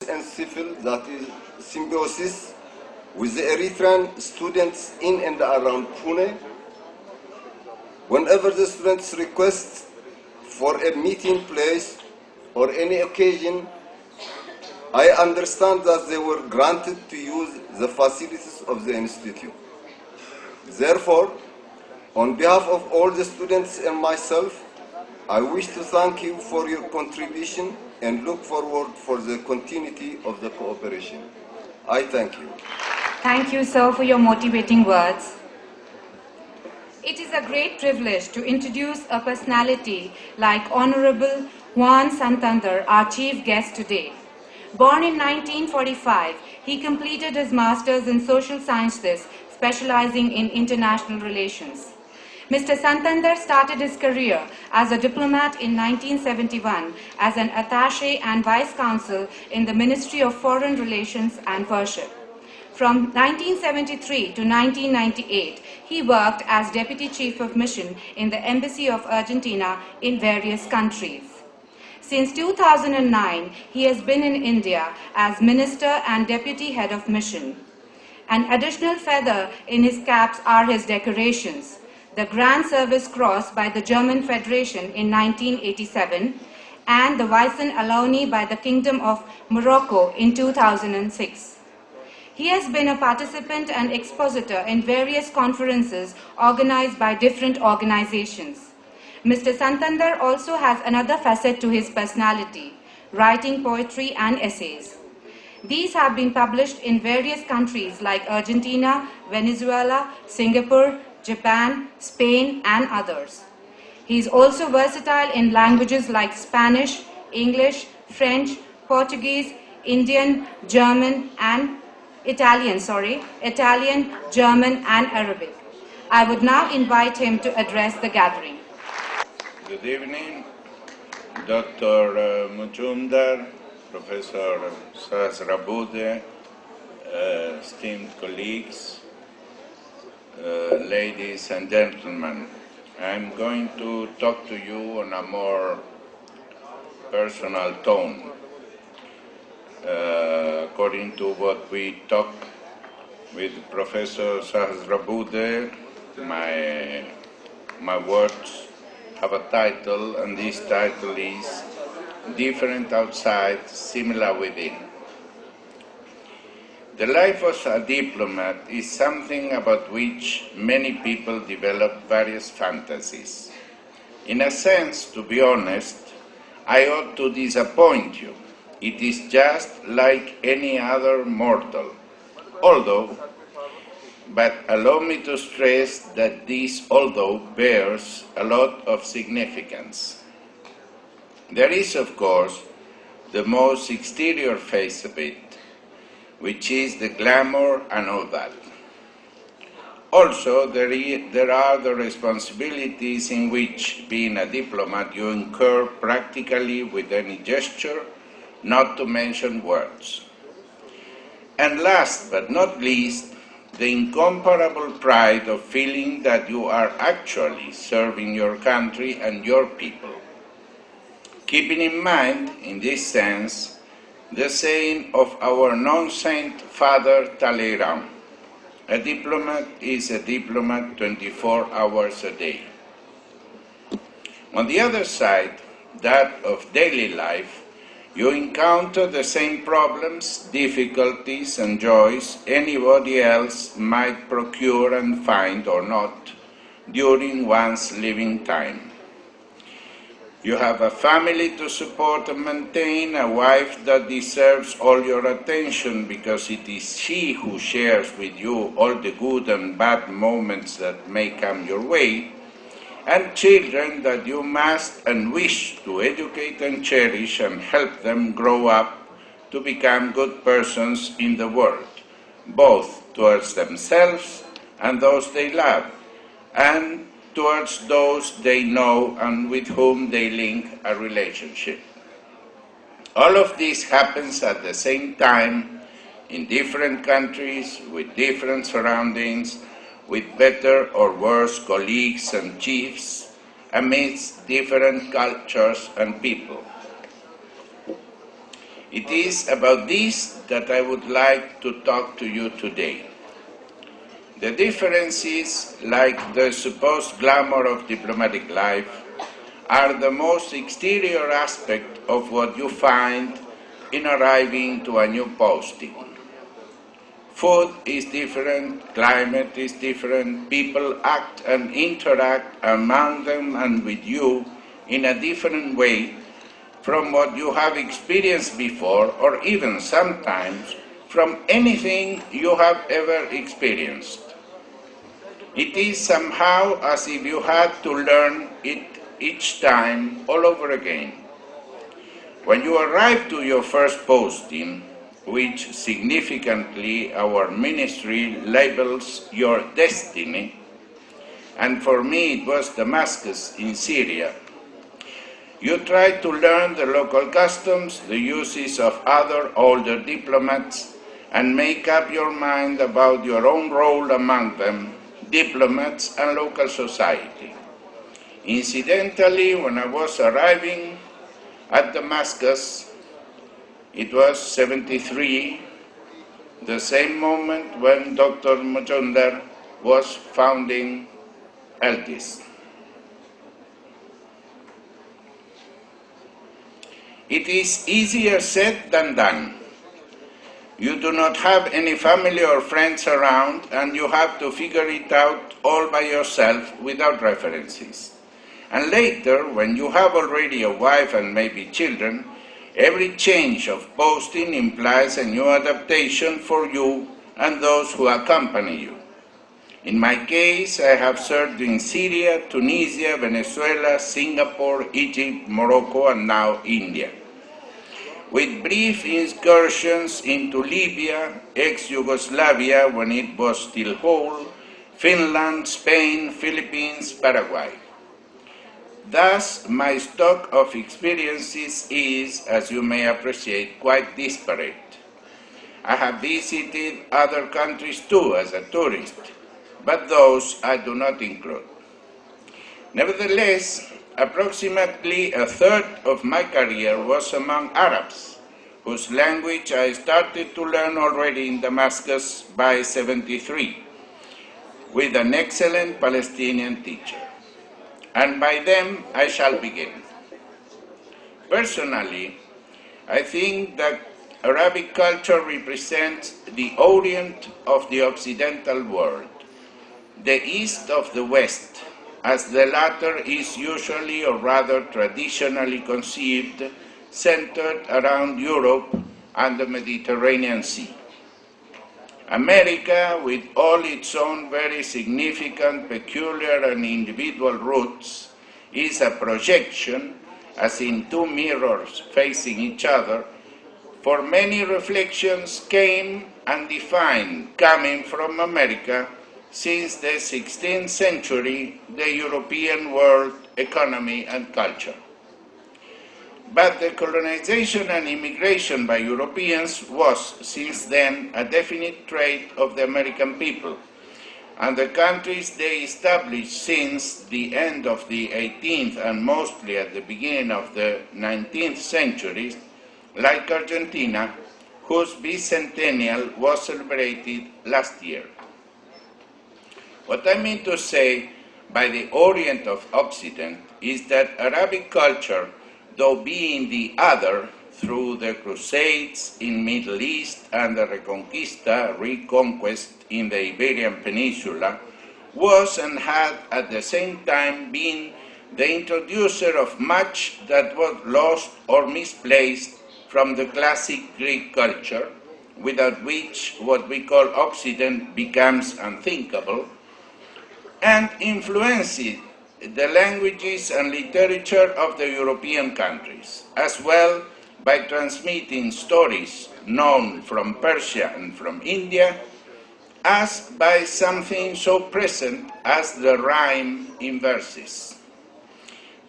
and SIFIL, that is Symbiosis, with the Eritrean students in and around Pune. Whenever the students request for a meeting place or any occasion, I understand that they were granted to use the facilities of the institute. Therefore, on behalf of all the students and myself, I wish to thank you for your contribution and look forward for the continuity of the cooperation. I thank you. Thank you, sir, for your motivating words. It is a great privilege to introduce a personality like Honorable Juan Santander, our chief guest today. Born in 1945, he completed his Masters in Social Sciences, specializing in international relations. Mr. Santander started his career as a diplomat in 1971 as an attaché and vice consul in the Ministry of Foreign Relations and Worship. From 1973 to 1998, he worked as Deputy Chief of Mission in the Embassy of Argentina in various countries. Since 2009, he has been in India as Minister and Deputy Head of Mission. An additional feather in his caps are his decorations: the Grand Service Cross by the German Federation in 1987 and the Weissen Alauni by the Kingdom of Morocco in 2006. He has been a participant and expositor in various conferences organized by different organizations. Mr. Santander also has another facet to his personality: writing poetry and essays. These have been published in various countries like Argentina, Venezuela, Singapore, Japan, Spain, and others. He is also versatile in languages like Spanish, English, French, Portuguese, Indian, German, and Italian, German, and Arabic. I would now invite him to address the gathering. Good evening, Dr. Mujumdar, Professor Sahasrabuddhe, esteemed colleagues, ladies and gentlemen. I'm going to talk to you on a more personal tone. According to what we talked with Professor Sahasrabuddhe, my words have a title, and this title is Different Outside, Similar Within. The life of a diplomat is something about which many people develop various fantasies. In a sense, to be honest, I ought to disappoint you. It is just like any other mortal. But allow me to stress that this although bears a lot of significance. There is, of course, the most exterior face of it, which is the glamour and all that. Also, there are the responsibilities in which, being a diplomat, you incur practically with any gesture, not to mention words. And last but not least, the incomparable pride of feeling that you are actually serving your country and your people. Keeping in mind, in this sense, the saying of our non-saint Father Talleyrand, a diplomat is a diplomat 24 hours a day. On the other side, that of daily life, you encounter the same problems, difficulties, and joys anybody else might procure and find or not during one's living time. You have a family to support and maintain, a wife that deserves all your attention because it is she who shares with you all the good and bad moments that may come your way, and children that you must and wish to educate and cherish and help them grow up to become good persons in the world, both towards themselves and those they love, and towards those they know and with whom they link a relationship. All of this happens at the same time in different countries, with different surroundings, with better or worse colleagues and chiefs, amidst different cultures and people. It is about this that I would like to talk to you today. The differences, like the supposed glamour of diplomatic life, are the most exterior aspect of what you find in arriving to a new posting. Food is different, climate is different, people act and interact among them and with you in a different way from what you have experienced before, or even sometimes from anything you have ever experienced. It is somehow as if you had to learn it each time all over again. When you arrive to your first posting, which significantly our ministry labels your destiny, and for me it was Damascus in Syria, you try to learn the local customs, the uses of other older diplomats, and make up your mind about your own role among them, diplomats and local society. Incidentally, when I was arriving at Damascus, it was 73, the same moment when Dr. Mujumdar was founding ELTIS. It is easier said than done. You do not have any family or friends around, and you have to figure it out all by yourself without references. And later, when you have already a wife and maybe children, every change of posting implies a new adaptation for you and those who accompany you. In my case, I have served in Syria, Tunisia, Venezuela, Singapore, Egypt, Morocco, and now India, with brief excursions into Libya, ex-Yugoslavia when it was still whole, Finland, Spain, Philippines, Paraguay. Thus, my stock of experiences is, as you may appreciate, quite disparate. I have visited other countries too as a tourist, but those I do not include. Nevertheless, approximately a third of my career was among Arabs, whose language I started to learn already in Damascus by 73, with an excellent Palestinian teacher. And by them I shall begin. Personally, I think that Arabic culture represents the Orient of the Occidental world, the East of the West, as the latter is usually or rather traditionally conceived, centered around Europe and the Mediterranean Sea. America, with all its own very significant, peculiar and individual roots, is a projection, as in two mirrors facing each other, for many reflections came and defined, coming from America, since the 16th century, the European world, economy and culture. But the colonization and immigration by Europeans was, since then, a definite trait of the American people, and the countries they established since the end of the 18th and mostly at the beginning of the 19th centuries, like Argentina, whose bicentennial was celebrated last year. What I mean to say by the Orient of Occident is that Arabic culture, though being the other through the Crusades in Middle East and the reconquest in the Iberian Peninsula, was and had at the same time been the introducer of much that was lost or misplaced from the classic Greek culture, without which what we call Occident becomes unthinkable, and influenced the languages and literature of the European countries, as well by transmitting stories known from Persia and from India, as by something so present as the rhyme in verses.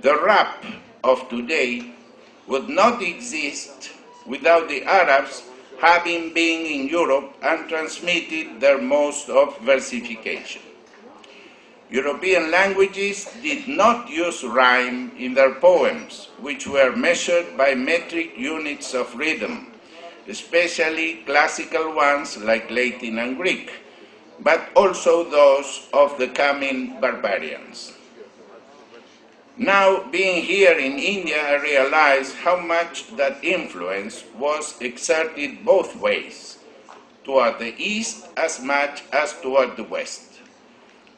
The rap of today would not exist without the Arabs having been in Europe and transmitted their mode of versification. European languages did not use rhyme in their poems, which were measured by metric units of rhythm, especially classical ones like Latin and Greek, but also those of the coming barbarians. Now, being here in India, I realize how much that influence was exerted both ways, toward the East as much as toward the West.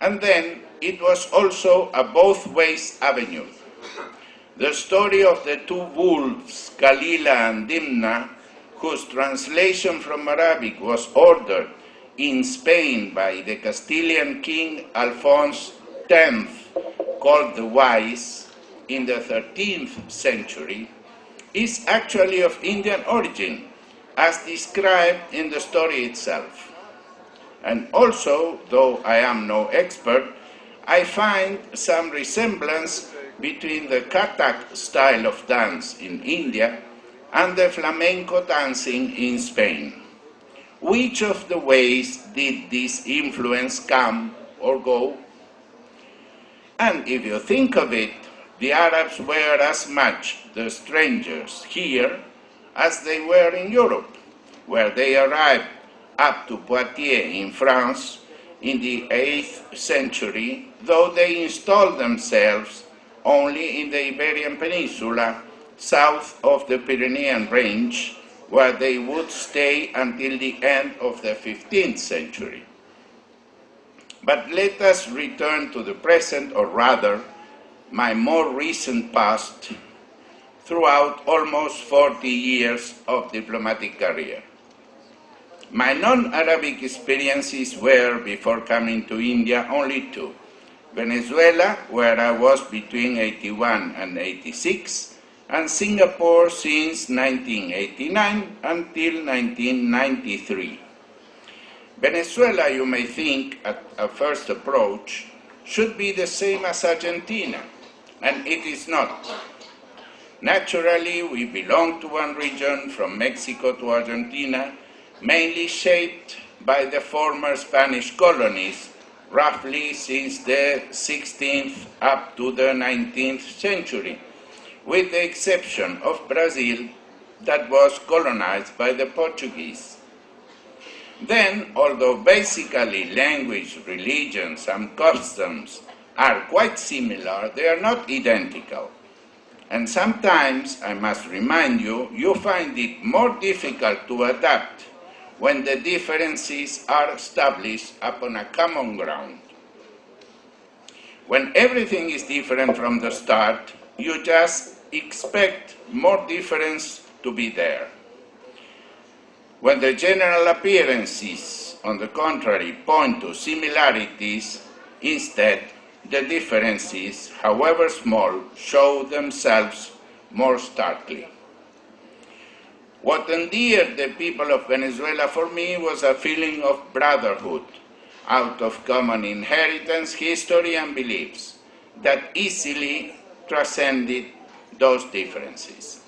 And then it was also a both ways avenue. The story of the two wolves, Kalila and Dimna, whose translation from Arabic was ordered in Spain by the Castilian king Alphonse X, called the Wise, in the 13th century, is actually of Indian origin, as described in the story itself. And also, though I am no expert, I find some resemblance between the Kathak style of dance in India and the flamenco dancing in Spain. Which of the ways did this influence come or go? And if you think of it, the Arabs were as much the strangers here as they were in Europe, where they arrived up to Poitiers in France in the 8th century, though they installed themselves only in the Iberian Peninsula, south of the Pyrenean range, where they would stay until the end of the 15th century. But let us return to the present, or rather, my more recent past, throughout almost 40 years of diplomatic career. My non-Arabic experiences were, before coming to India, only two. Venezuela, where I was between 81 and 86, and Singapore since 1989 until 1993. Venezuela, you may think at a first approach, should be the same as Argentina, and it is not. Naturally, we belong to one region from Mexico to Argentina, mainly shaped by the former Spanish colonies, roughly since the 16th up to the 19th century, with the exception of Brazil, that was colonized by the Portuguese. Then, although basically language, religions, and customs are quite similar, they are not identical. And sometimes, I must remind you, you find it more difficult to adapt when the differences are established upon a common ground. When everything is different from the start, you just expect more difference to be there. When the general appearances, on the contrary, point to similarities, instead, the differences, however small, show themselves more starkly. What endeared the people of Venezuela for me was a feeling of brotherhood, out of common inheritance, history, and beliefs, that easily transcended those differences.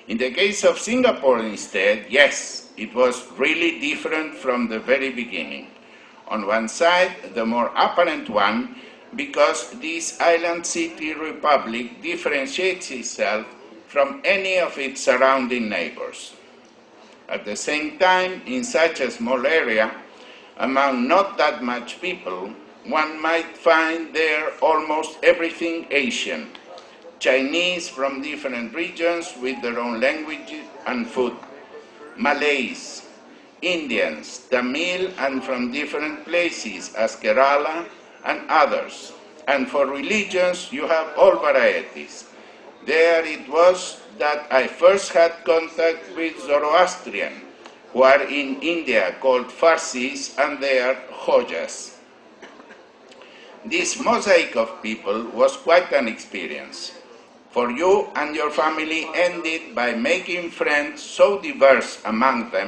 In the case of Singapore instead, yes, it was really different from the very beginning. On one side, the more apparent one, because this island city republic differentiates itself from any of its surrounding neighbors. At the same time, in such a small area, among not that much people, one might find there almost everything Asian, Chinese from different regions with their own language and food, Malays, Indians, Tamil, and from different places as Kerala and others. And for religions, you have all varieties. There it was that I first had contact with Zoroastrian, who are in India called Farsis, and they are Hojas. This mosaic of people was quite an experience. For you and your family ended by making friends so diverse among them